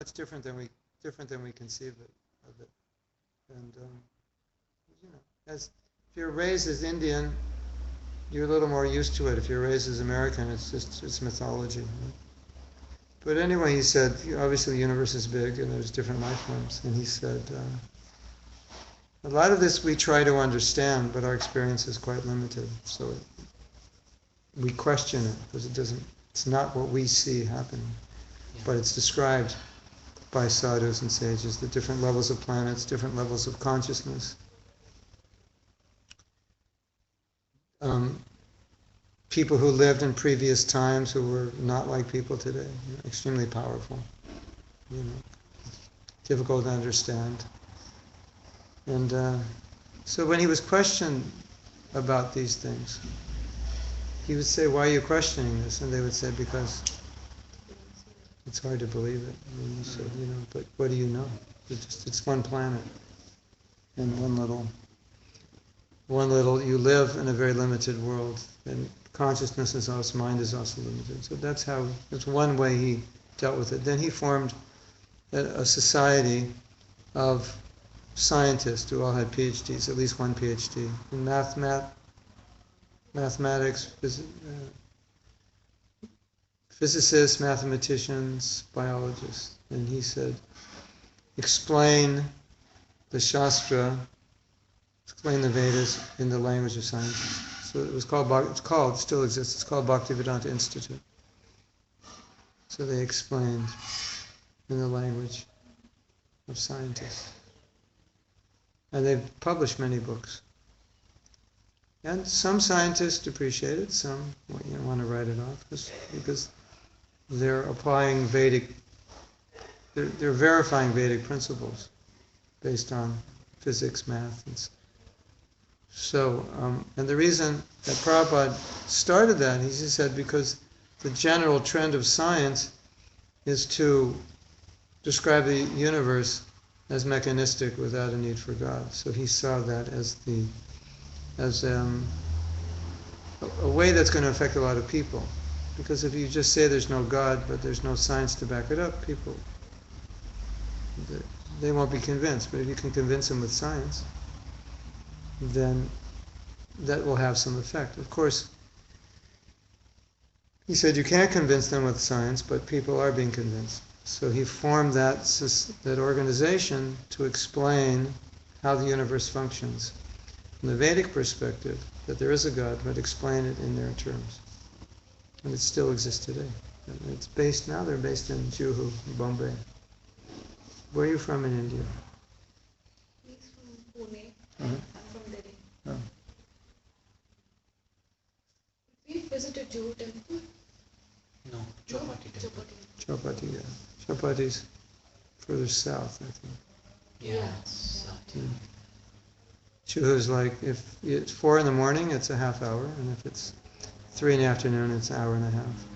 much different than we conceive of it. And as if you're raised as Indian, you're a little more used to it. If you're raised as American, it's mythology. But anyway, he said, obviously the universe is big and there's different life forms. And he said, a lot of this we try to understand, but our experience is quite limited. So we question it because it's not what we see happening. Yeah. But it's described by sadhus and sages, the different levels of planets, different levels of consciousness. People who lived in previous times who were not like people today, extremely powerful, difficult to understand. And so when he was questioned about these things, he would say, "Why are you questioning this?" And they would say, "Because it's hard to believe it." And he said, "But what do you know? It's one planet and one little. You live in a very limited world, and consciousness is also, mind is also limited." So that's one way he dealt with it. Then he formed a society of scientists who all had PhDs, at least one PhD, in mathematics, physicists, mathematicians, biologists. And he said, explain the Shastra, explain the Vedas in the language of scientists. So it still exists, it's called Bhaktivedanta Institute. So they explained in the language of scientists. And they've published many books. And some scientists appreciate it, some want to write it off because they're applying they're verifying Vedic principles based on physics, math, and so, and the reason that Prabhupada started that, he said, because the general trend of science is to describe the universe as mechanistic without a need for God. So he saw that as a way that's going to affect a lot of people. Because if you just say there's no God, but there's no science to back it up, people, they won't be convinced. But if you can convince them with science, then that will have some effect. Of course, he said you can't convince them with science, but people are being convinced. So he formed that organization to explain how the universe functions from the Vedic perspective, that there is a God, but explain it in their terms. And it still exists today. And they're based in Juhu, Bombay. Where are you from in India? He's from Pune. Uh-huh. I'm from Delhi. Oh. We visited Juhu temple. No, Chopati temple. Chopati, yeah. Chopati's further south, I think. Yeah. Juhu's like, if it's 4 a.m, it's a half hour, and if it's 3 p.m, it's an hour and a half.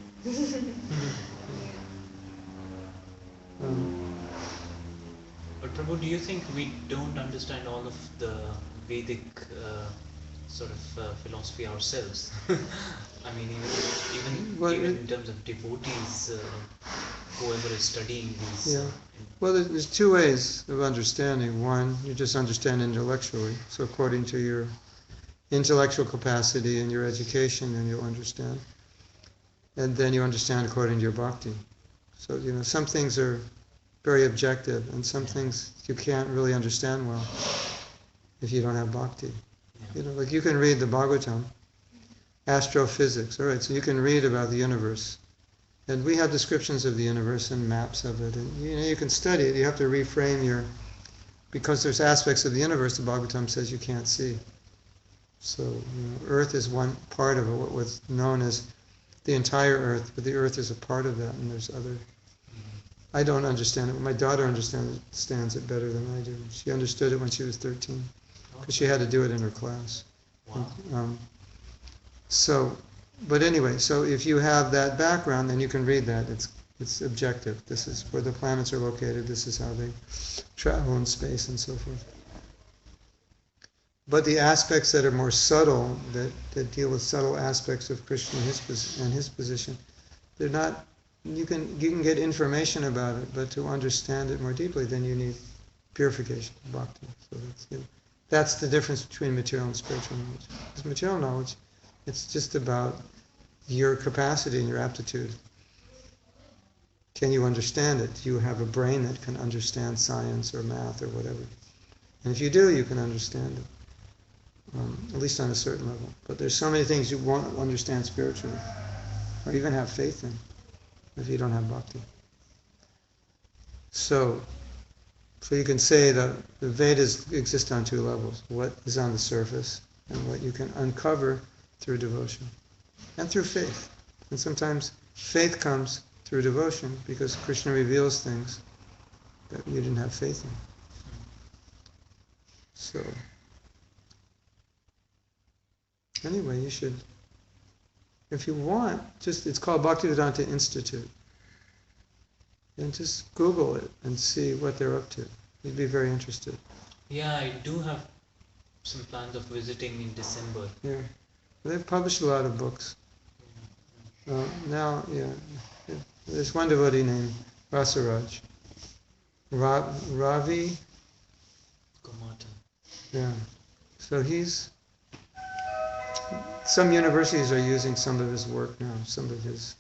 But Prabhu, do you think we don't understand all of the Vedic philosophy ourselves? I mean, even in terms of devotees, whoever is studying these. Yeah. Well, there's two ways of understanding. One, you just understand intellectually. So according to your intellectual capacity and your education, then you'll understand. And then you understand according to your bhakti. So, some things are very objective, and some things you can't really understand well if you don't have bhakti. Yeah. Like you can read the Bhagavatam, astrophysics, all right, so you can read about the universe. And we have descriptions of the universe and maps of it, and you can study it. You have to reframe because there's aspects of the universe the Bhagavatam says you can't see. So, Earth is one part of it, what was known as the entire Earth, but the Earth is a part of that, and there's other. I don't understand it. My daughter understands it better than I do. She understood it when she was 13, because she had to do it in her class. Wow. But anyway, so if you have that background, then you can read that. It's objective. This is where the planets are located. This is how they travel in space and so forth. But the aspects that are more subtle, that deal with subtle aspects of Krishna and his position, they're not you can get information about it, but to understand it more deeply, then you need purification, bhakti. So that's the difference between material and spiritual knowledge. Because material knowledge, it's just about your capacity and your aptitude. Can you understand it? Do you have a brain that can understand science or math or whatever? And if you do, you can understand it, at least on a certain level. But there's so many things you won't understand spiritually, or even have faith in, if you don't have bhakti. So you can say that the Vedas exist on two levels: what is on the surface and what you can uncover through devotion and through faith. And sometimes faith comes through devotion because Krishna reveals things that you didn't have faith in. So anyway, you should, if you want, it's called Bhaktivedanta Institute. And just Google it and see what they're up to. You'd be very interested. Yeah, I do have some plans of visiting in December. Yeah. They've published a lot of books. Now, there's one devotee named Rasaraj. Ravi. Komata. Yeah. So some universities are using some of his work now, some of his,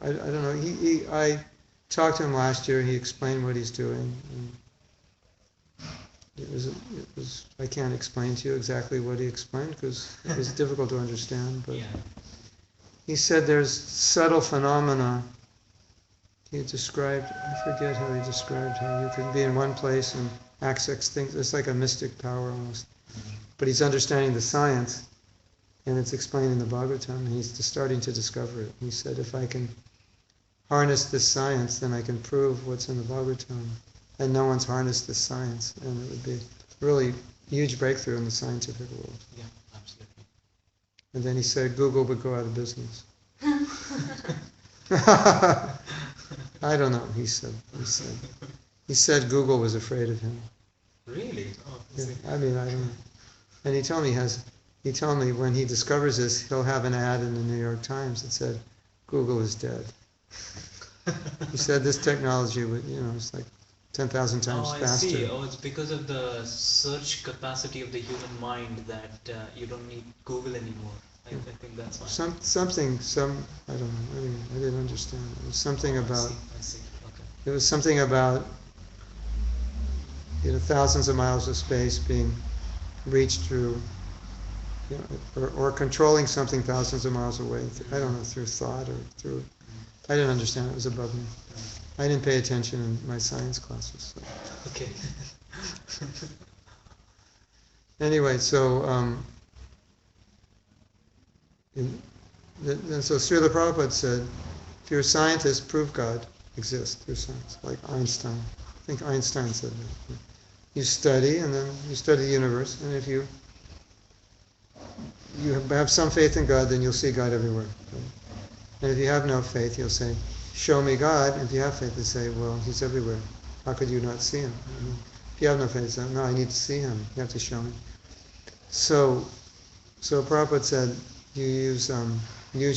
I don't know, I talked to him last year, he explained what he's doing. And it was, I can't explain to you exactly what he explained because it was difficult to understand, but he said there's subtle phenomena. He described, I forget how he described how you can be in one place and access things. It's like a mystic power almost. But he's understanding the science, and it's explained in the Bhagavatam, and he's just starting to discover it. He said, if I can harness this science, then I can prove what's in the Bhagavatam. And no one's harnessed this science, and it would be a really huge breakthrough in the scientific world. Yeah, absolutely. And then he said Google would go out of business. I don't know, he said. He said Google was afraid of him. Really? Oh, Yeah, I mean, I don't know. And he told me when he discovers this, he'll have an ad in the New York Times that said, Google is dead. He said this technology would, it's like 10,000 times faster. I see. Oh, it's because of the search capacity of the human mind that you don't need Google anymore. I think that's why. I don't know. I didn't understand. It was something about. I see. Okay. It was something about, thousands of miles of space being reached through, or controlling something thousands of miles away. I don't know, through thought or through. I didn't understand. It was above me. I didn't pay attention in my science classes. So. Okay. Anyway, so so Srila Prabhupada said, if you're a scientist, prove God exists through science, like Einstein. I think Einstein said that. You study, and then you study the universe, and if you have some faith in God, then you'll see God everywhere. Right? And if you have no faith, you'll say, show me God. And if you have faith, you say, well, he's everywhere. How could you not see him? If you have no faith, you say, no, I need to see him. You have to show me. So Prabhupada said, you use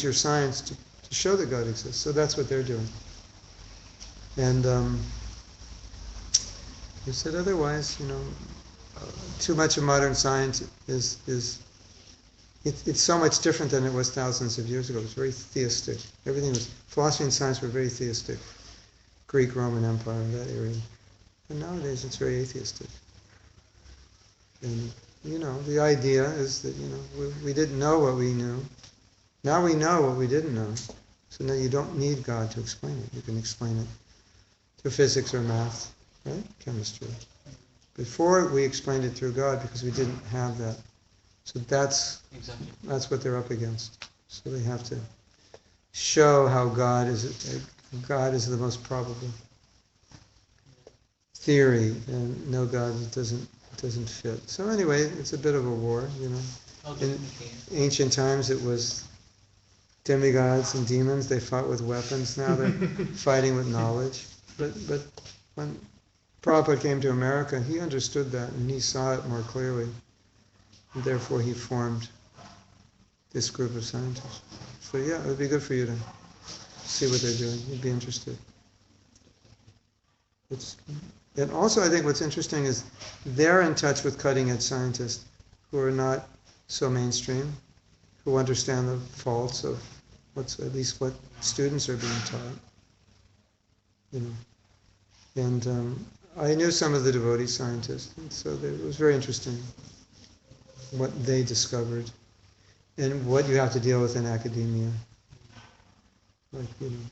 your science to show that God exists. So that's what they're doing. And he said otherwise, too much of modern science is it's so much different than it was thousands of years ago. It was very theistic. Philosophy and science were very theistic. Greek, Roman Empire, that area. And nowadays it's very atheistic. And, the idea is that, we didn't know what we knew. Now we know what we didn't know. So now you don't need God to explain it. You can explain it through physics or math, right? Chemistry. Before we explained it through God because we didn't have that. So that's what they're up against. So they have to show how God is the most probable theory, and no God doesn't fit. So anyway, it's a bit of a war, In ancient times it was demigods and demons, they fought with weapons. Now they're fighting with knowledge. But when Prabhupada came to America, he understood that and he saw it more clearly. And therefore he formed this group of scientists. So yeah, it would be good for you to see what they're doing. You'd be interested. And also I think what's interesting is they're in touch with cutting-edge scientists who are not so mainstream, who understand the faults of at least what students are being taught. You know. And I knew some of the devotee scientists, and so it was very interesting what they discovered and what you have to deal with in academia. Like,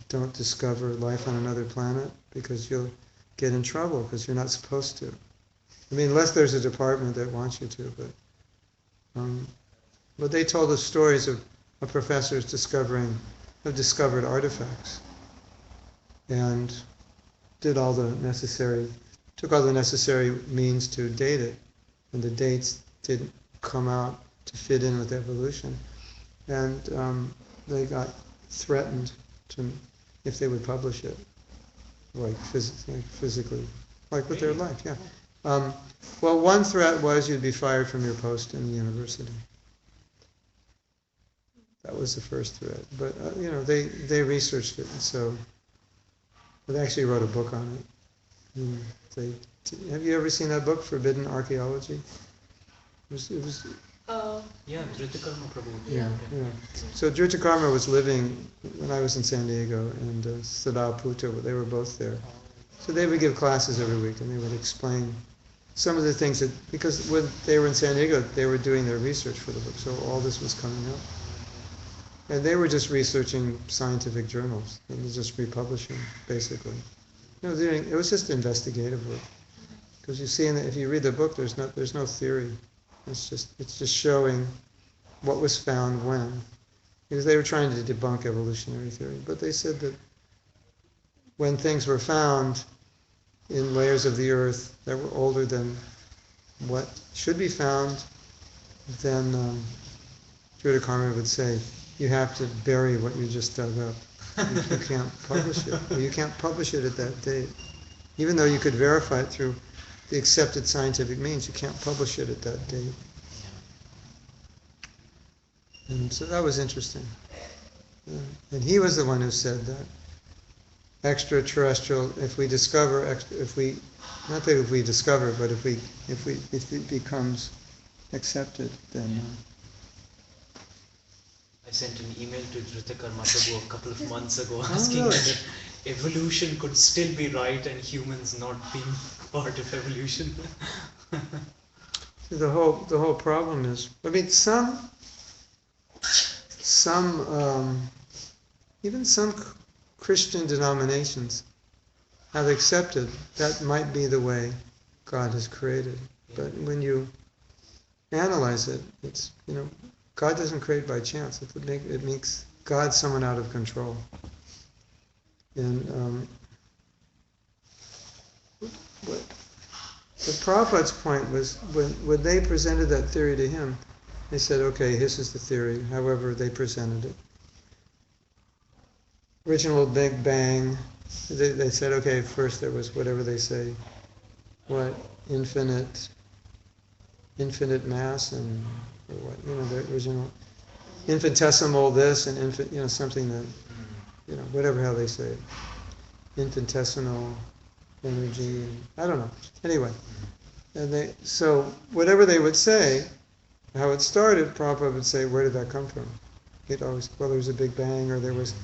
don't discover life on another planet because you'll get in trouble because you're not supposed to. I mean, unless there's a department that wants you to, but they told us stories of professors have discovered artifacts and took all the necessary means to date it, and the dates didn't come out to fit in with evolution, and they got threatened if they would publish it, like physically, like with their life, yeah. Well, one threat was you'd be fired from your post in the university. That was the first threat, but they researched it, and so they actually wrote a book on it. Have you ever seen that book, Forbidden Archaeology? It was Yeah, Dritakarma Prabhu. yeah. So Dritakarma was living when I was in San Diego, and Sadao Puto, they were both there. So they would give classes every week, and they would explain some of the things because when they were in San Diego, they were doing their research for the book, so all this was coming up. And they were just researching scientific journals and just republishing, basically. It was just investigative work. Because you see, if you read the book, there's no theory. It's just showing what was found when. Because they were trying to debunk evolutionary theory, but they said that when things were found in layers of the earth that were older than what should be found, then Dritakarma would say, you have to bury what you just dug up. You can't publish it. You can't publish it at that date. Even though you could verify it through the accepted scientific means, you can't publish it at that date. And so that was interesting. And he was the one who said that extraterrestrial, if we discover, if it becomes accepted, then I sent an email to Dritakarma Prabhu a couple of months ago asking whether evolution could still be right and humans not being part of evolution. The whole problem is, I mean, even some Christian denominations have accepted that might be the way God has created. But when you analyze it, it's, God doesn't create by chance. It makes God someone out of control. And the Prabhupada's point was when they presented that theory to him, they said, okay, this is the theory, however they presented it. Original Big Bang, they said, okay, first there was whatever they say, infinite mass and or what, the original infinitesimal this and something that, whatever how they say it, infinitesimal energy, and I don't know. Anyway, and so whatever they would say, how it started, Prabhupada would say, where did that come from? He'd always, well, there was a Big Bang, or there was,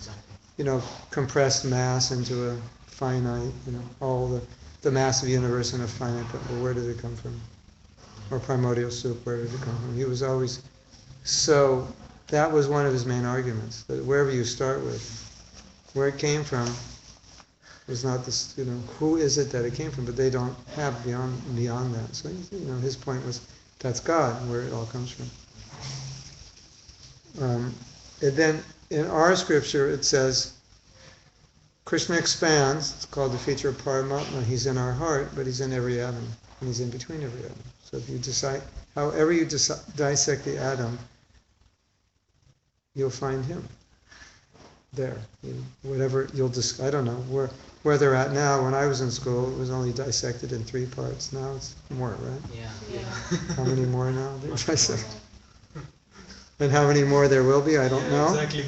compressed mass into a finite, all the mass of the universe in a finite, but well, where did it come from? Or primordial soup, where did it come from? He was always, so that was one of his main arguments, that wherever you start with, where it came from was not this, who is it that it came from, but they don't have beyond that. So, his point was, that's God, where it all comes from. And then in our scripture it says, Krishna expands, it's called the feature of Paramatma, he's in our heart, but he's in every atom, and he's in between every atom. So if you decide, however you dissect the atom, you'll find him there. Whatever I don't know where they're at now. When I was in school, it was only dissected in 3 parts. Now it's more, right? Yeah. How many more now? They dissect. And how many more there will be, I don't know. Exactly.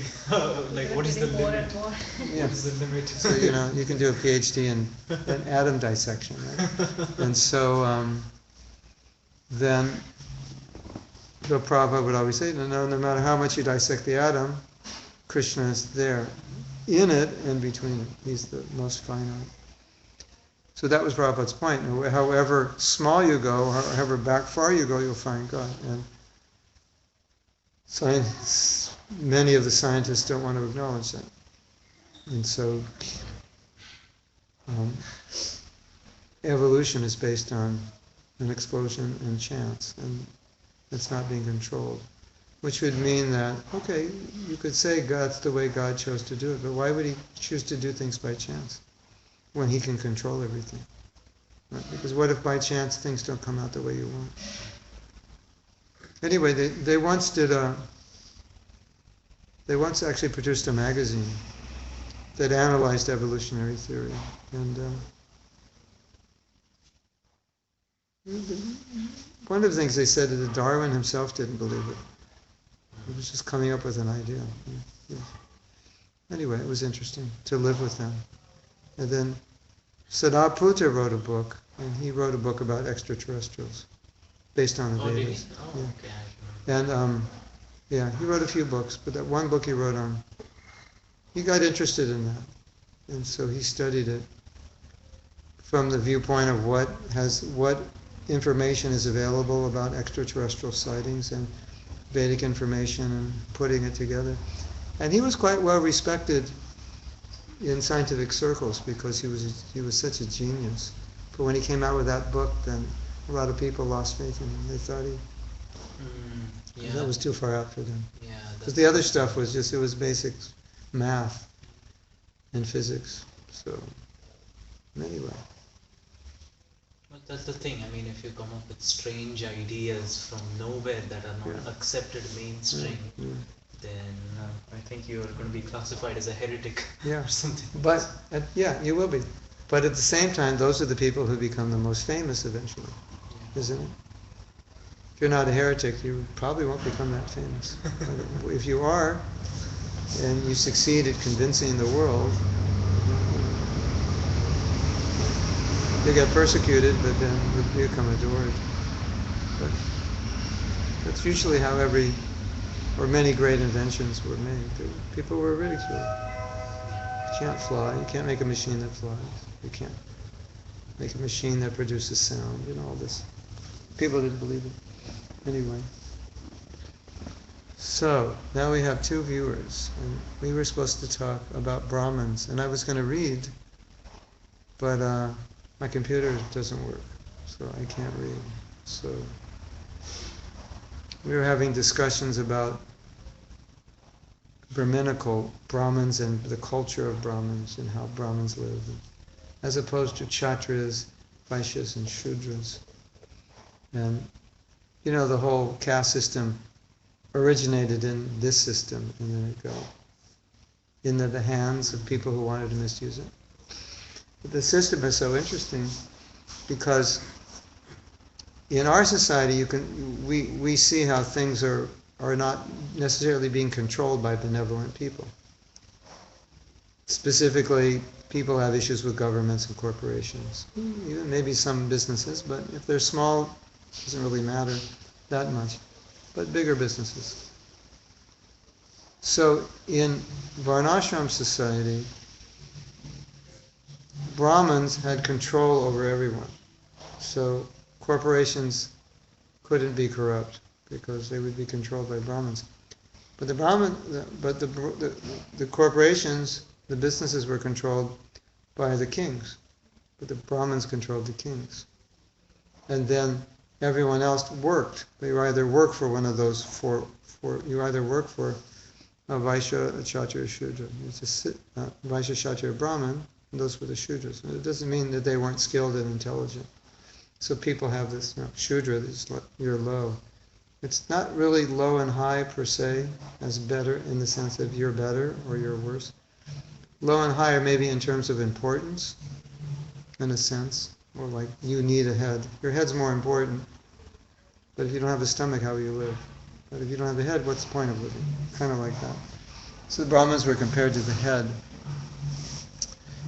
Like, what is the Getting more limit? and more. Yeah. What is the limit? So, you can do a PhD in atom dissection, right? And so then the Prabhupada would always say, no matter how much you dissect the atom, Krishna is there, in it and between it. He's the most finite. So that was Prabhupada's point. However small you go, however back far you go, you'll find God. And many of the scientists don't want to acknowledge that. And so evolution is based on an explosion and chance, and it's not being controlled. Which would mean that, okay, you could say that's the way God chose to do it, but why would he choose to do things by chance when he can control everything? Right? Because what if by chance things don't come out the way you want? Anyway, they once actually produced a magazine that analyzed evolutionary theory. And one of the things they said is that Darwin himself didn't believe it. He was just coming up with an idea. Yeah. Anyway, it was interesting to live with them. And then Siddhartha wrote a book, and he wrote a book about extraterrestrials, based on the Oh, did he? Vedas. Oh, Yeah. okay. I remember. And he wrote a few books, but that one book he wrote on, he got interested in that. And so he studied it from the viewpoint of what information is available about extraterrestrial sightings and Vedic information and putting it together. And he was quite well respected in scientific circles because he was such a genius. But when he came out with that book, then a lot of people lost faith in him. They thought that was too far out for them. Yeah. Because the other stuff was it was basic math and physics. So, anyway. Well, that's the thing. I mean, if you come up with strange ideas from nowhere that are not accepted mainstream, then I think you are going to be classified as a heretic or something. But, you will be. But at the same time, those are the people who become the most famous eventually, isn't it? If you're not a heretic, you probably won't become that famous. But if you are, and you succeed at convincing the world, you get persecuted, but then you become adored. But that's usually how many great inventions were made. People were ridiculed. You can't fly. You can't make a machine that flies. You can't make a machine that produces sound. All this. People didn't believe it. Anyway. So, now we have 2 viewers. And we were supposed to talk about Brahmins. And I was going to read, but my computer doesn't work, so I can't read. So we were having discussions about Brahminical Brahmins and the culture of Brahmins and how Brahmins live, as opposed to Kshatriyas, Vaishyas, and Shudras. And the whole caste system originated in this system, and then it got into the hands of people who wanted to misuse it. But the system is so interesting because in our society we see how things are not necessarily being controlled by benevolent people. Specifically, people have issues with governments and corporations. Even maybe some businesses, but if they're small, it doesn't really matter that much. But bigger businesses. So in Varnashram society, Brahmins had control over everyone. So corporations couldn't be corrupt because they would be controlled by Brahmins. But the corporations, the businesses were controlled by the kings. But the Brahmins controlled the kings. And then everyone else worked. You either work for one of those you either work for a Vaishya, a Kshatriya, a Shudra. It's a Vaishya, Kshatriya, Brahmin, and those were the Shudras. And it doesn't mean that they weren't skilled and intelligent. So people have this, Shudra, you're low. It's not really low and high per se, as better in the sense of you're better or you're worse. Low and high are maybe in terms of importance, in a sense. Or like, you need a head. Your head's more important. But if you don't have a stomach, how will you live? But if you don't have a head, what's the point of living? Kind of like that. So the Brahmins were compared to the head.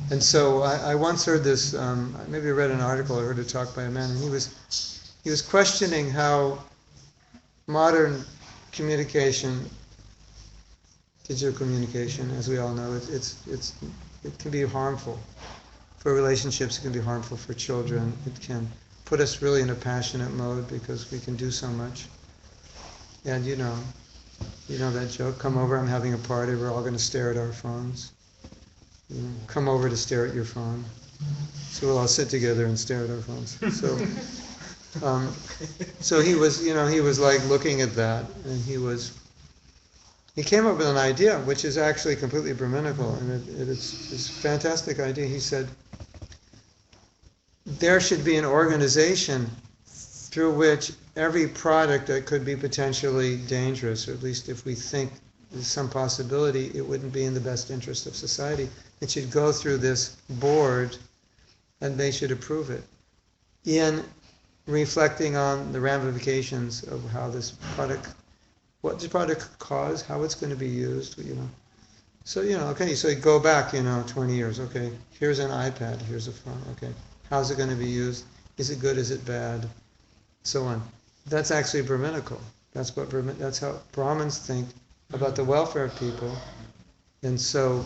And so I once heard this, maybe I read an article, I heard a talk by a man, and he was questioning how modern communication, digital communication, as we all know, it can be harmful for relationships. It can be harmful for children. It can put us really in a passionate mode because we can do so much. And you know that joke. Come over. I'm having a party. We're all going to stare at our phones. You know, come over to stare at your phone. So we'll all sit together and stare at our phones. So he was like looking at that, and he came up with an idea, which is actually completely Brahminical, and it's a fantastic idea. He said, there should be an organization through which every product that could be potentially dangerous, or at least if we think there's some possibility it wouldn't be in the best interest of society, it should go through this board and they should approve it in reflecting on the ramifications of how this product, what this product could cause, how it's going to be used, So, so you go back, 20 years, okay, here's an iPad, here's a phone, okay, how's it going to be used? Is it good, is it bad? So on. That's actually Brahminical. That's how Brahmins think about the welfare of people. And so,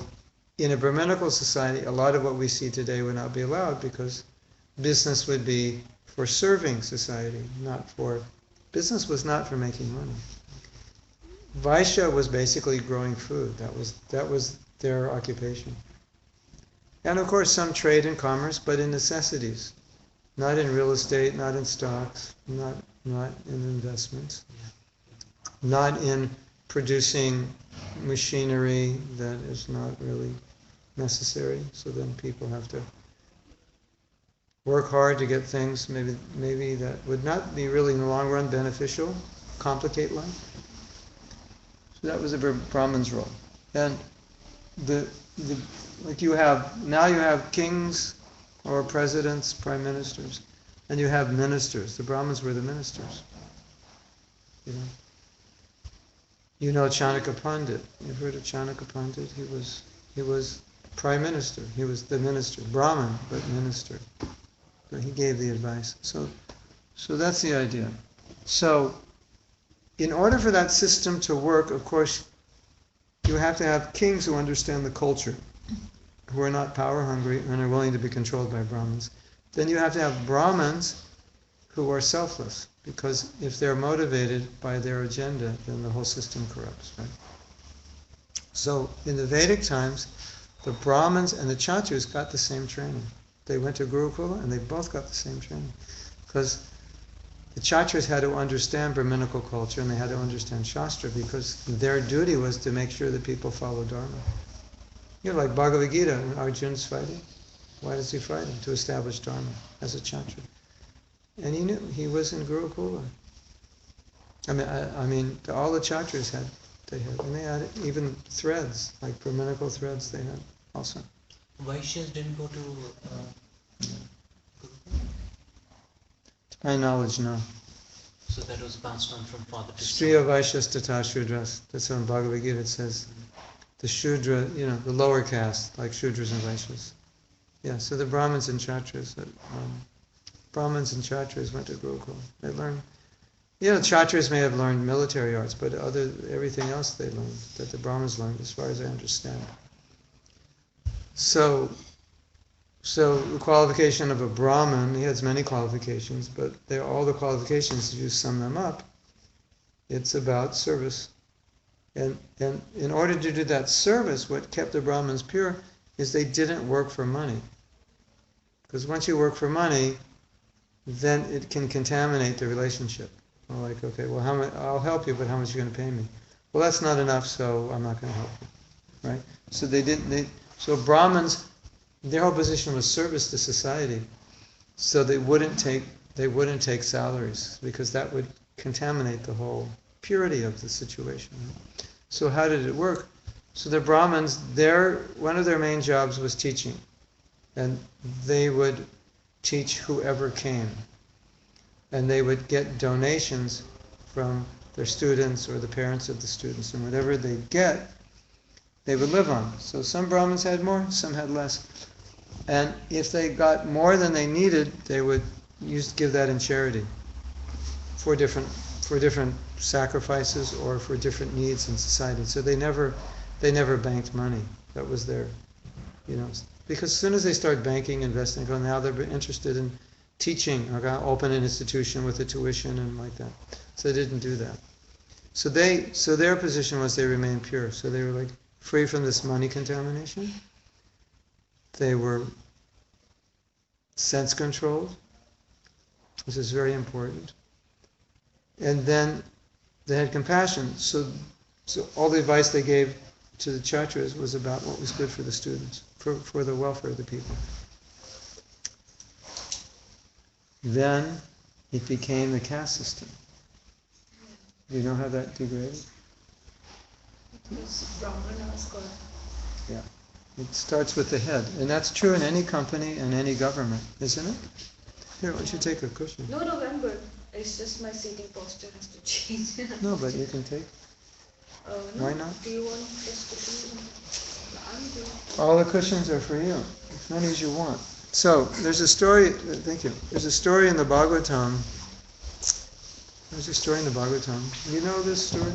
in a Brahminical society, a lot of what we see today would not be allowed because business would be for serving society, business was not for making money. Vaishya was basically growing food. That was their occupation. And of course some trade and commerce, but in necessities. Not in real estate, not in stocks, not in investments, not in producing machinery that is not really necessary. So then people have to work hard to get things maybe that would not be really in the long run beneficial, complicate life. So that was a Brahmin's role. And you have kings or presidents, prime ministers, and you have ministers. The Brahmins were the ministers. You know Chanakya Pandit. You've heard of Chanakya Pandit? He was prime minister. He was the minister, Brahmin, but minister. But he gave the advice. So that's the idea. So in order for that system to work, of course, you have to have kings who understand the culture, who are not power hungry and are willing to be controlled by Brahmins. Then you have to have Brahmins who are selfless, because if they're motivated by their agenda, then the whole system corrupts, right? So in the Vedic times, the Brahmins and the Kshatriyas got the same training. They went to Gurukula and they both got the same training. Because the Kshatriyas had to understand Brahminical culture and they had to understand Shastra, because their duty was to make sure that people follow Dharma. Like Bhagavad Gita, Arjuna's fighting. Why does he fight him? To establish Dharma as a Kshatriya. And he knew, he was in Gurukula. I mean, all the Kshatriyas had, and they had even threads, like Brahminical threads they had also. Vaishyas didn't go to To my knowledge, no. So that was passed on from father to son. Striya Vaishyas Tata Shudras. That's on Bhagavad Gita. It says the Shudra, the lower caste, like Shudras and Vaishyas. Yeah, so the Brahmins and Kshatriyas, went to Gurukula. They learned, Kshatriyas may have learned military arts, but everything else they learned, that the Brahmins learned, as far as I understand. So the qualification of a Brahmin, he has many qualifications, but all the qualifications, if you sum them up, it's about service. And in order to do that service, what kept the Brahmins pure is they didn't work for money. Because once you work for money, then it can contaminate the relationship. Well, like, okay, well, I'll help you, but how much are you going to pay me? Well, that's not enough, so I'm not going to help you, right? So so Brahmins, their whole position was service to society. So they wouldn't take salaries, because that would contaminate the whole purity of the situation. So how did it work? So the Brahmins, one of their main jobs was teaching. And they would teach whoever came. And they would get donations from their students or the parents of the students, and whatever they get, they would live on. So some Brahmins had more, some had less. And if they got more than they needed, they would give that in charity for different sacrifices or for different needs in society. So they never banked money. That was their, because as soon as they start banking, investing, now they're interested in teaching, or open an institution with a tuition and like that. So they didn't do that. So their position was they remained pure. So they were like free from this money contamination. They were sense controlled. This is very important. And then they had compassion. So all the advice they gave to the Kshatriyas was about what was good for the students, for the welfare of the people. Then it became the caste system. Do you know how that degraded? Because Brahmanas got. Yeah. It starts with the head. And that's true in any company and any government, isn't it? Here, why don't you take a cushion? No, I'm good. It's just my seating posture has to change. No, but you can take. No. Why not? Do you want this cushion? I'm good. All the cushions are for you. As many as you want. So, there's a story, thank you. There's a story in the Bhagavatam. You know this story?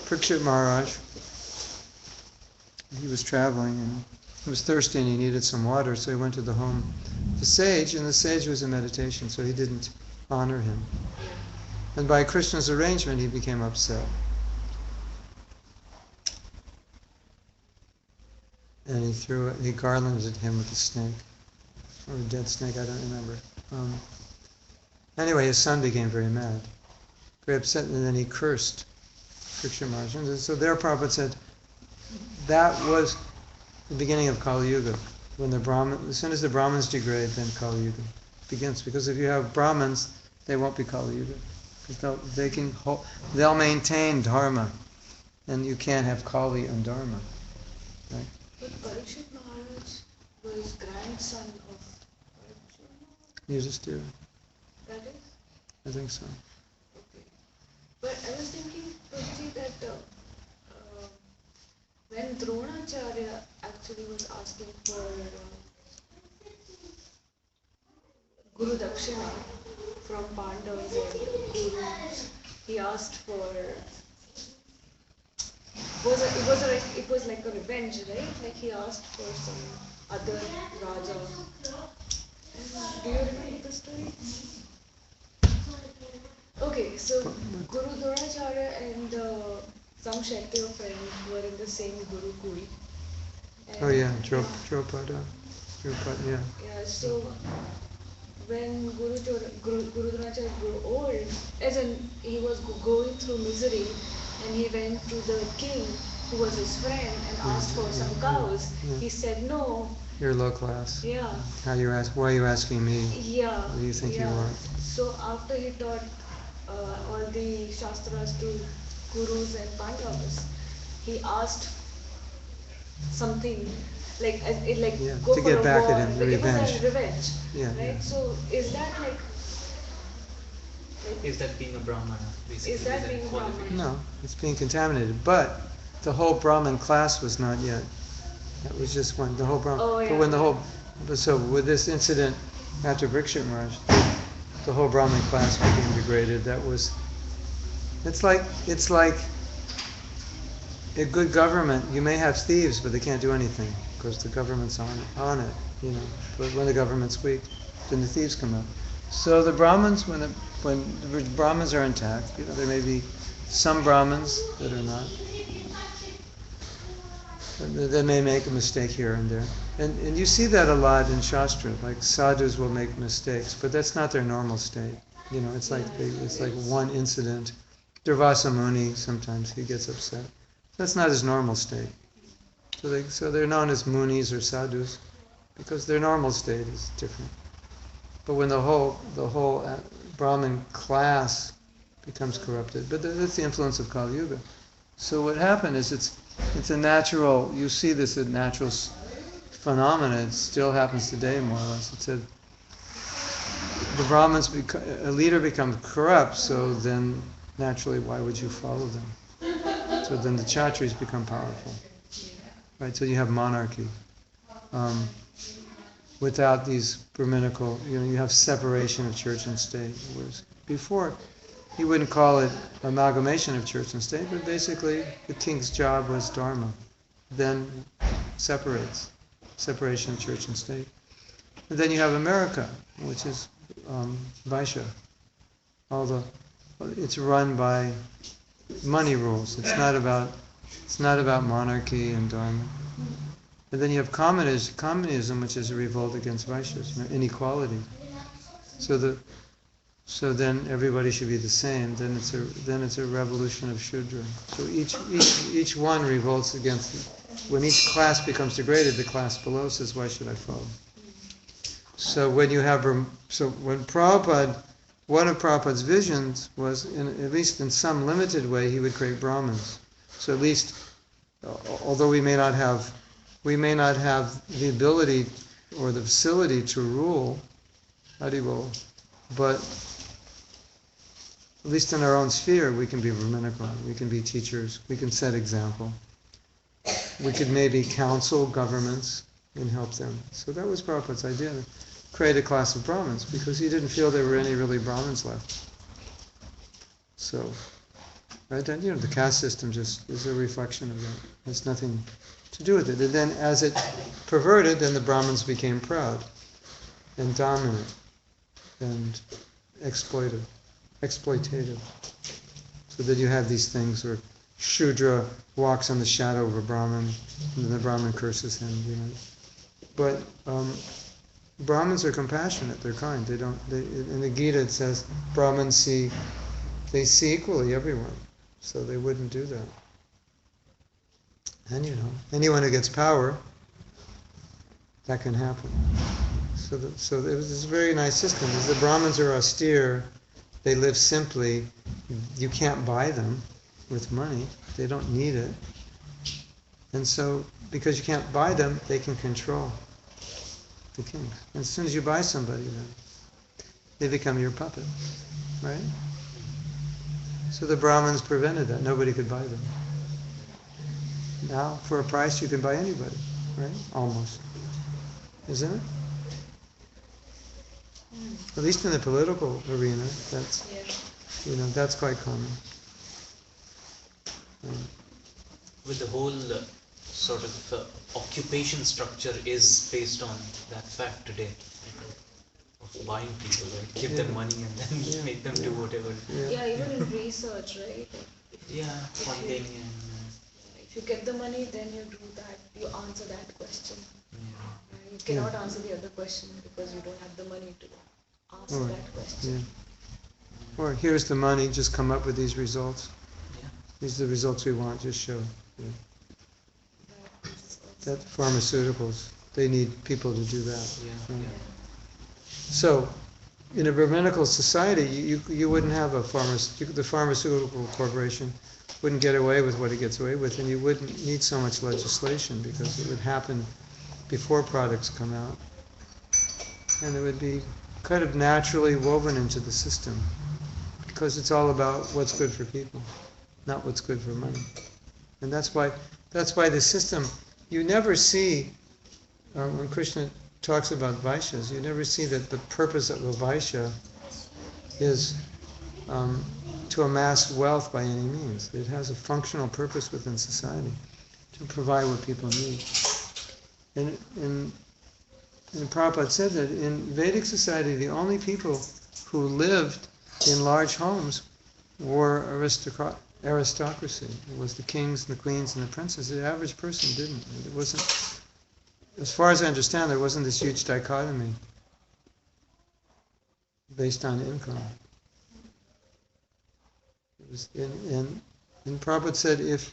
Parikshit Maharaj. He was traveling and he was thirsty and he needed some water, so he went to the home of the sage, and the sage was in meditation, so he didn't honor him. And by Krishna's arrangement, he became upset. And he garlanded him with a snake. Or a dead snake, I don't remember. Anyway, his son became very mad, very upset, and then he cursed Parikshit Maharaj. And so their Prabhupada said, that was the beginning of Kali Yuga. As soon as the Brahmins degrade, then Kali Yuga begins. Because if you have Brahmins, they won't be Kali Yuga. Because they'll maintain Dharma, and you can't have Kali and Dharma. Right? But Parikshit Maharaj was grandson of Yudhishthira. That is? I think so. Okay. But I was thinking, Prabhuji, that when Dronacharya actually was asking for Guru Dakshina from Pandavas and Gurus, he asked for. It was like a revenge, right? Like he asked for some other Raja. Do you remember the story? Okay, so Guru Dronacharya and some Kshatriya friends were in the same Gurukul. Oh yeah, Draupada, yeah. Yeah, so when Guru Dronacharya grew old, as in he was going through misery, and he went to the king who was his friend and asked for some cows. Yeah. He said no. You're low class. Yeah. Why are you asking me? Yeah. What do you think you are? So after he taught all the Shastras to Gurus and Pandavas, he asked something like go to for get a back war. at him, the It was revenge. a revenge, Yeah, right? yeah. So is that like Is that being a Brahmana, basically? Is that being a qualification? Brahmana? No, it's being contaminated. But the whole Brahmin class was not yet. That was just one. The whole Brahmin. Oh, yeah. But so with this incident after Parikshit Maharaj, the whole Brahmin class became degraded. It's like a good government. You may have thieves, but they can't do anything because the government's on it. But when the government's weak, then the thieves come out. So the Brahmins, when the Brahmins are intact, there may be some Brahmins that are not. They may make a mistake here and there. And you see that a lot in Shastra, like sadhus will make mistakes, but that's not their normal state. It's like one incident. Durvasa Muni, sometimes he gets upset. That's not his normal state. So they're known as munis or sadhus because their normal state is different. But when the whole Brahmin class becomes corrupted, but that's the influence of Kali Yuga. So what happened is it's a natural. You see this as a natural phenomena. It still happens today, more or less. It said the Brahmins, a leader becomes corrupt, so then naturally, why would you follow them? So then the Kshatris become powerful. Right? So you have monarchy. Without these Brahminical, you have separation of church and state. Whereas before, you wouldn't call it amalgamation of church and state, but basically the king's job was dharma. Then separation of church and state. And then you have America, which is Vaishya. It's run by money rules. It's not about monarchy and dharma. And then you have communism, which is a revolt against Vaishyas, inequality. So then everybody should be the same. Then it's a revolution of Shudra. So each one revolts against it. When each class becomes degraded, the class below says, "Why should I follow?" So when Prabhupada, one of Prabhupada's visions was, at least in some limited way, he would create Brahmins. So at least, although we may not have the ability or the facility to rule, Haribol, but at least in our own sphere, we can be Brahminical, we can be teachers, we can set example. We could maybe counsel governments and help them. So that was Prabhupada's idea, to create a class of Brahmins, because he didn't feel there were any really Brahmins left. So, right then, the caste system just is a reflection of that. There's nothing to do with it. And then as it perverted, then the Brahmins became proud and dominant and exploitative. So that you have these things where Shudra walks on the shadow of a Brahmin, and then the Brahmin curses him. But Brahmins are compassionate. They're kind. In the Gita it says Brahmins see equally everyone, so they wouldn't do that. And anyone who gets power, that can happen. So it was this very nice system. The Brahmins are austere. They live simply. You can't buy them with money. They don't need it. And so, because you can't buy them, they can control the kings. And as soon as you buy somebody, then they become your puppet, right? So the Brahmins prevented that. Nobody could buy them. Now, for a price, you can buy anybody, right? Almost. Isn't it? At least in the political arena, that's quite common. With the whole sort of occupation structure is based on that fact today, of buying people, right? Give them money and then make them do whatever. Yeah, even in research, right? Funding and. If you get the money, then you do that. You answer that question. You cannot answer the other question because you don't have the money to answer that question. Or here's the money, just come up with these results. These are the results we want, just show. That pharmaceuticals, they need people to do that. So, in a Brahminical society, you wouldn't have the pharmaceutical corporation wouldn't get away with what it gets away with, and you wouldn't need so much legislation because it would happen before products come out. And it would be kind of naturally woven into the system because it's all about what's good for people, not what's good for money. And that's why the system, you never see, when Krishna talks about Vaishyas, you never see that the purpose of a Vaishya is to amass wealth by any means. It has a functional purpose within society, to provide what people need. And Prabhupada said that in Vedic society, the only people who lived in large homes were aristocracy. It was the kings and the queens and the princes. The average person didn't. It wasn't, as far as I understand, there wasn't this huge dichotomy based on income. It was, and Prabhupada said if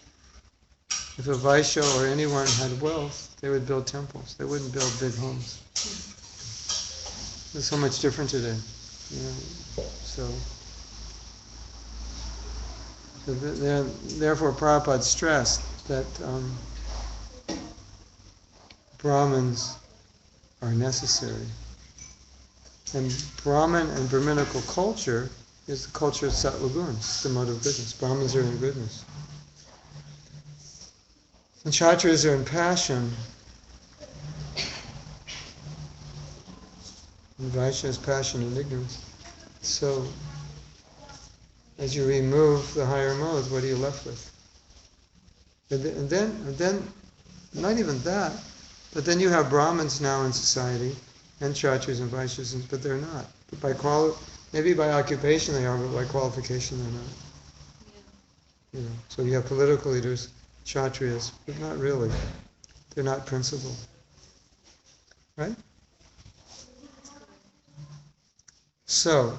a Vaishya or anyone had wealth, they would build temples. They wouldn't build big homes. It's so much different today. Therefore Prabhupada stressed that Brahmins are necessary. And Brahmin and Brahminical culture is the culture of sattva guna, it's the mode of goodness. Brahmins are in goodness. And Kshatriyas are in passion. And Vaishya is passion and ignorance. So, as you remove the higher modes, what are you left with? And then, not even that, but then you have Brahmins now in society, and Kshatriyas and Vaishyas, but they're not. But maybe by occupation they are, but by qualification they're not. Yeah. You know, so you have political leaders, Kshatriyas, but not really. They're not principled. Right? So,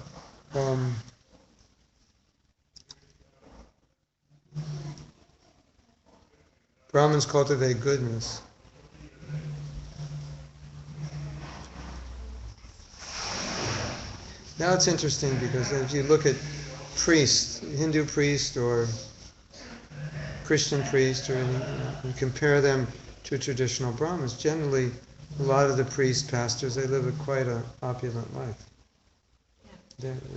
Brahmins cultivate goodness. Now it's interesting because if you look at priests, Hindu priest or Christian priest, or and compare them to traditional Brahmins, generally a lot of the priest pastors, they live quite an opulent life.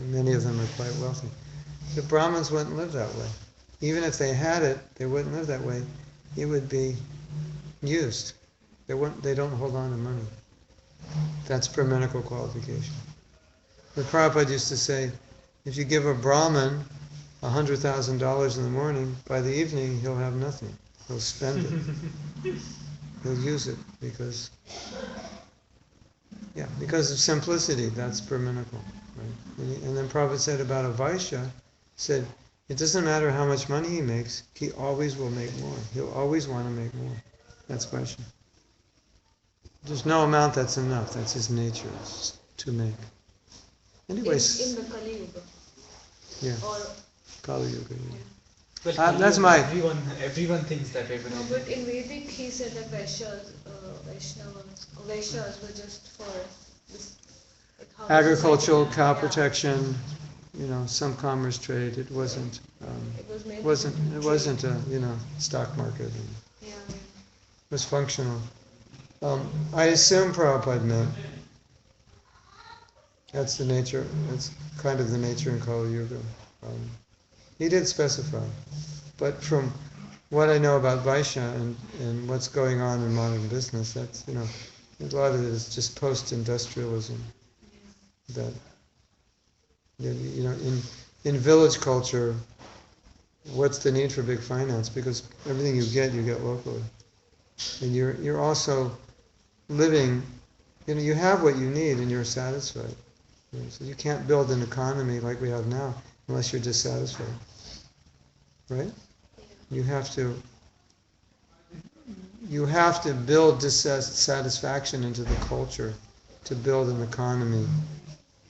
Many of them are quite wealthy. The Brahmins wouldn't live that way. Even if they had it, they wouldn't live that way. It would be used. They don't hold on to money. That's Brahminical qualification. The Prabhupada used to say, if you give a Brahmin $100,000 in the morning, by the evening he'll have nothing. He'll spend it. He'll use it because of simplicity. That's Brahminical. Right? And then Prabhupada said about a Vaishya, said, it doesn't matter how much money he makes, he always will make more. He'll always want to make more. That's Vaishya. There's no amount that's enough. That's his nature, is to make. Anyways. In the Kali Yuga. Yeah. Or Kali Yuga. Yeah. Well, that's my. Everyone thinks that way. no, but in Vedic he said that Vaishyas were just for this, like how Agricultural, cow protection, some commerce trade. It wasn't. It wasn't a stock market. Yeah. It was functional. I assume Prabhupada meant. That's the nature. That's kind of the nature in Kali Yuga. He did specify, but from what I know about Vaishya and what's going on in modern business, that's a lot of it is just post-industrialism. That in village culture, what's the need for big finance? Because everything you get locally, and you're also living. You have what you need and you're satisfied. So you can't build an economy like we have now unless you're dissatisfied. Right? You have to build dissatisfaction into the culture to build an economy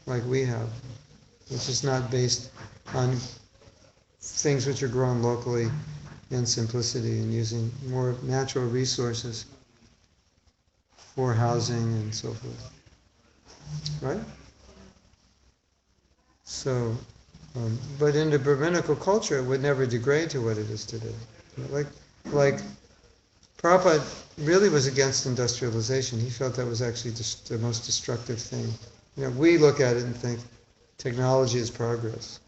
like we have, which is not based on things which are grown locally in simplicity and using more natural resources for housing and so forth. Right? So, but in the Brahminical culture, it would never degrade to what it is today. Like Prabhupada really was against industrialization. He felt that was actually the most destructive thing. We look at it and think technology is progress.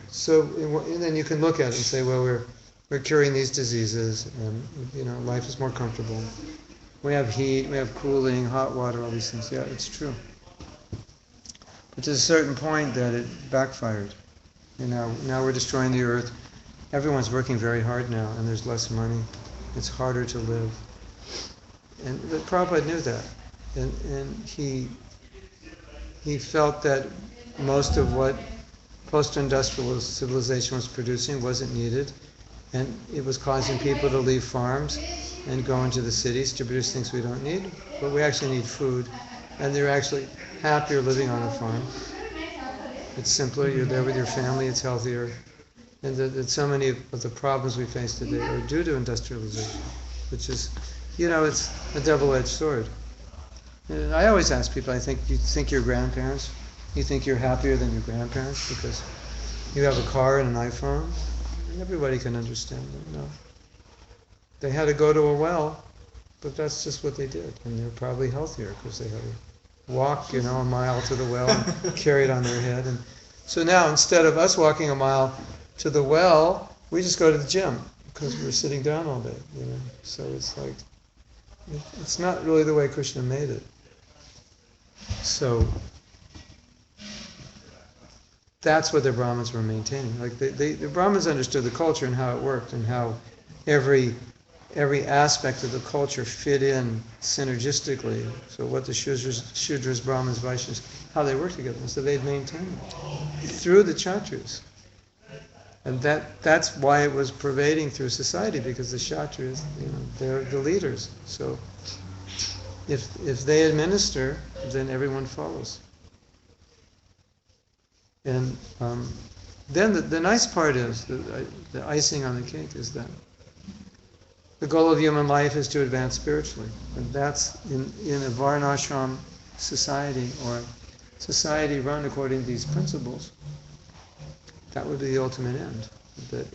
So, and then you can look at it and say, well, we're curing these diseases, and life is more comfortable. We have heat, we have cooling, hot water, all these things. Yeah, it's true. But to a certain point that it backfired. Now we're destroying the earth. Everyone's working very hard now, and there's less money. It's harder to live. And the Prabhupada knew that. And he felt that most of what post-industrial civilization was producing wasn't needed, and it was causing people to leave farms and go into the cities to produce things we don't need, but we actually need food, and they're actually happier living on a farm. It's simpler, you're there with your family, it's healthier, and that so many of the problems we face today are due to industrialization, which is, it's a double-edged sword. And I always ask people, you think your grandparents, you think you're happier than your grandparents because you have a car and an iPhone? Everybody can understand that, no. They had to go to a well, but that's just what they did, and they're probably healthier because they had to walk, a mile to the well and carry it on their head. And So now instead of us walking a mile to the well, we just go to the gym because we're sitting down all day. So it's like it's not really the way Krishna made it. So that's what the Brahmins were maintaining. Like the Brahmins understood the culture and how it worked and how every aspect of the culture fit in synergistically. So what the Shudras, Brahmins, Vaishyas, how they work together. So they'd maintain it through the Kshatriyas. And that's why it was pervading through society, because the Kshatriyas, they're the leaders. So if they administer, then everyone follows. And then the nice part is, the icing on the cake is that the goal of human life is to advance spiritually. And that's in a Varnashram society, or society run according to these principles, that would be the ultimate end. That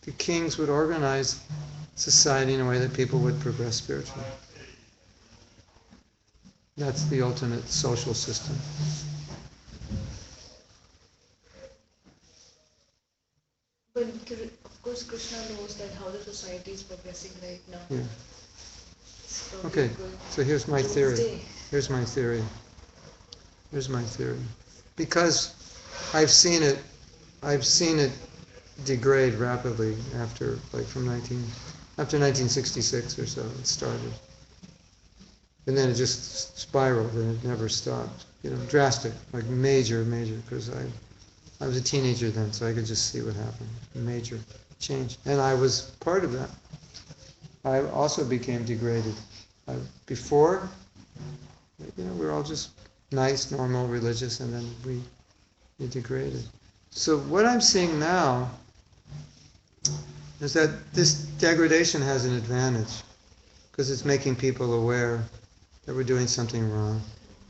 the kings would organize society in a way that people would progress spiritually. That's the ultimate social system. But of course, Krishna knows that how the society is progressing right now. Yeah. So Okay, so here's my theory. Doomsday. Here's my theory. Because I've seen it degrade rapidly after 1966 or so. It started, and then it just spiraled, and it never stopped. Drastic, like major. Because I was a teenager then, so I could just see what happened. Major change, and I was part of that. I also became degraded. Before, we were all just nice, normal, religious, and then we degraded. So what I'm seeing now is that this degradation has an advantage, because it's making people aware that we're doing something wrong,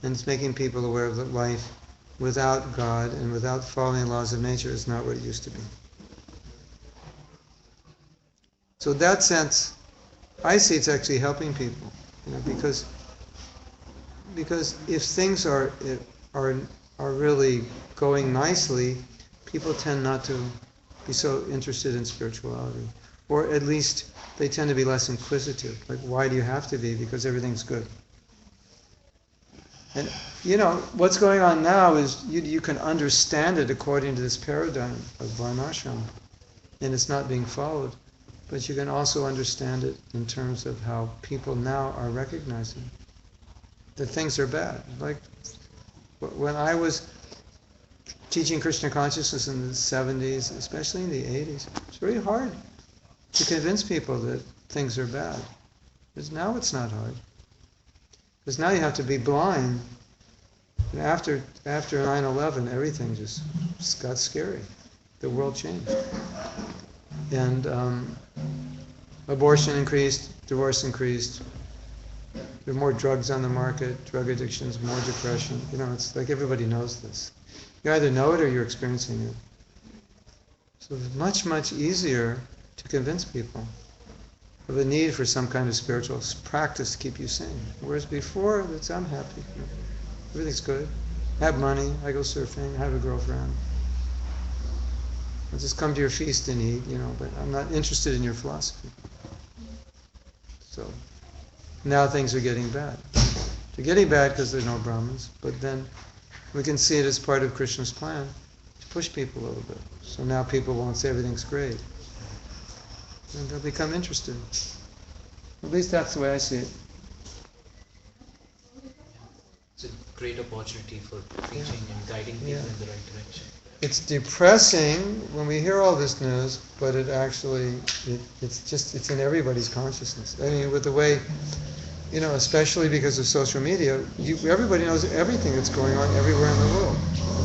and it's making people aware of that life without God and without following the laws of nature is not what it used to be. So in that sense, I see it's actually helping people, because if things are really going nicely, people tend not to be so interested in spirituality, or at least they tend to be less inquisitive. Like, why do you have to be? Because everything's good. And what's going on now is you can understand it according to this paradigm of Varnashram, and it's not being followed. But you can also understand it in terms of how people now are recognizing that things are bad. Like when I was teaching Krishna consciousness in the 70s, especially in the 80s, it's very hard to convince people that things are bad. Because now it's not hard. Because now you have to be blind. And after 9/11, everything just got scary. The world changed. And abortion increased, divorce increased. There are more drugs on the market, drug addictions, more depression. It's like everybody knows this. You either know it or you're experiencing it. So it's much, much easier to convince people of the need for some kind of spiritual practice to keep you sane. Whereas before, I'm happy. Everything's good. I have money. I go surfing. I have a girlfriend. I'll just come to your feast and eat, but I'm not interested in your philosophy. So now things are getting bad. They're getting bad because there are no Brahmins, but then we can see it as part of Krishna's plan to push people a little bit. So now people won't say everything's great. And they'll become interested. At least that's the way I see it. It's a great opportunity for preaching and guiding people in the right direction. It's depressing when we hear all this news, but it actually, it's in everybody's consciousness. I mean, with the way, especially because of social media, everybody knows everything that's going on everywhere in the world.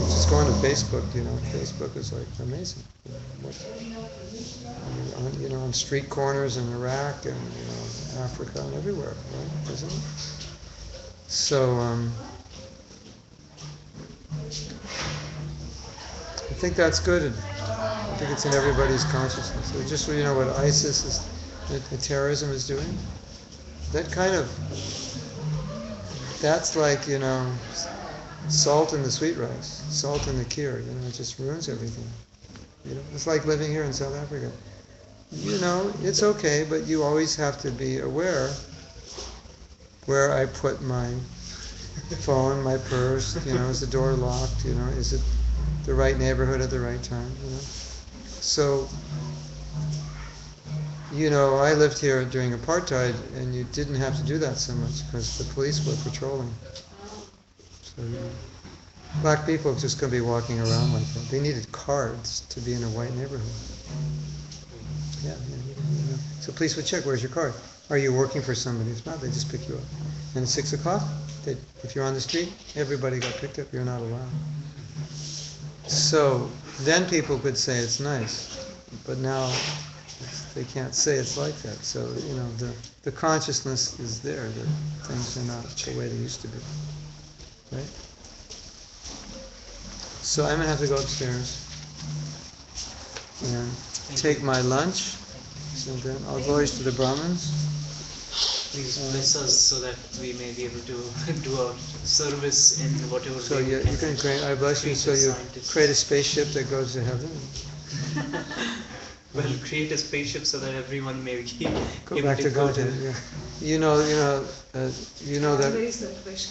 Just going to Facebook, Facebook is like amazing. On street corners in Iraq and Africa and everywhere, right? Isn't it? So I think that's good. I think it's in everybody's consciousness. So just what ISIS is, the terrorism is doing. That kind of, that's like salt in the sweet rice, salt in the kheer, it just ruins everything. It's like living here in South Africa. It's okay, but you always have to be aware where I put my phone, my purse, is the door locked, is it the right neighborhood at the right time, So, I lived here during apartheid, and you didn't have to do that so much because the police were patrolling. So, black people just going to be walking around like that. They needed cards to be in a white neighborhood. Yeah. So police would check, where's your card? Are you working for somebody? If not, they just pick you up. And at 6 o'clock, if you're on the street, everybody got picked up. You're not allowed. So then people could say it's nice. But now they can't say it's like that. So, the consciousness is there that things are not the way they used to be. Right? So I'm going to have to go upstairs and take my lunch. So then I'll go to the Brahmins. Please bless us so that we may be able to do our service in whatever So way we you can create, I bless you, so you create a spaceship that goes to heaven. Well, create a spaceship so that everyone may be Go able back to go God. to. Yeah. You know I'm that. very selfish.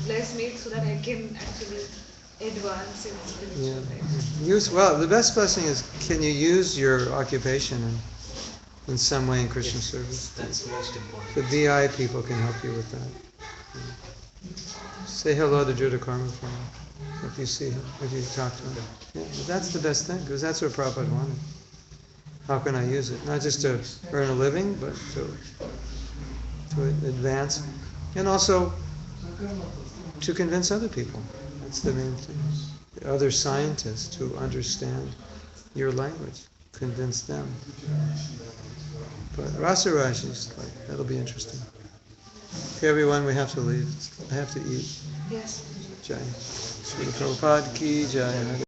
Bless me so that I can actually advance in spiritual life. Well, the best blessing is, can you use your occupation in some way in Krishna service? That's most important. The VI people can help you with that. Say hello to Judah Karma for me, if you see him, if you talk to him. Yeah, that's the best thing, because that's what Prabhupada wanted. How can I use it? Not just to earn a living, but to advance, and also to convince other people. That's the main thing. Other scientists who understand your language, convince them. But Rasaraj is that'll be interesting. Okay, everyone, we have to leave. I have to eat. Yes. Jai. Srila Prabhupada ki Jai.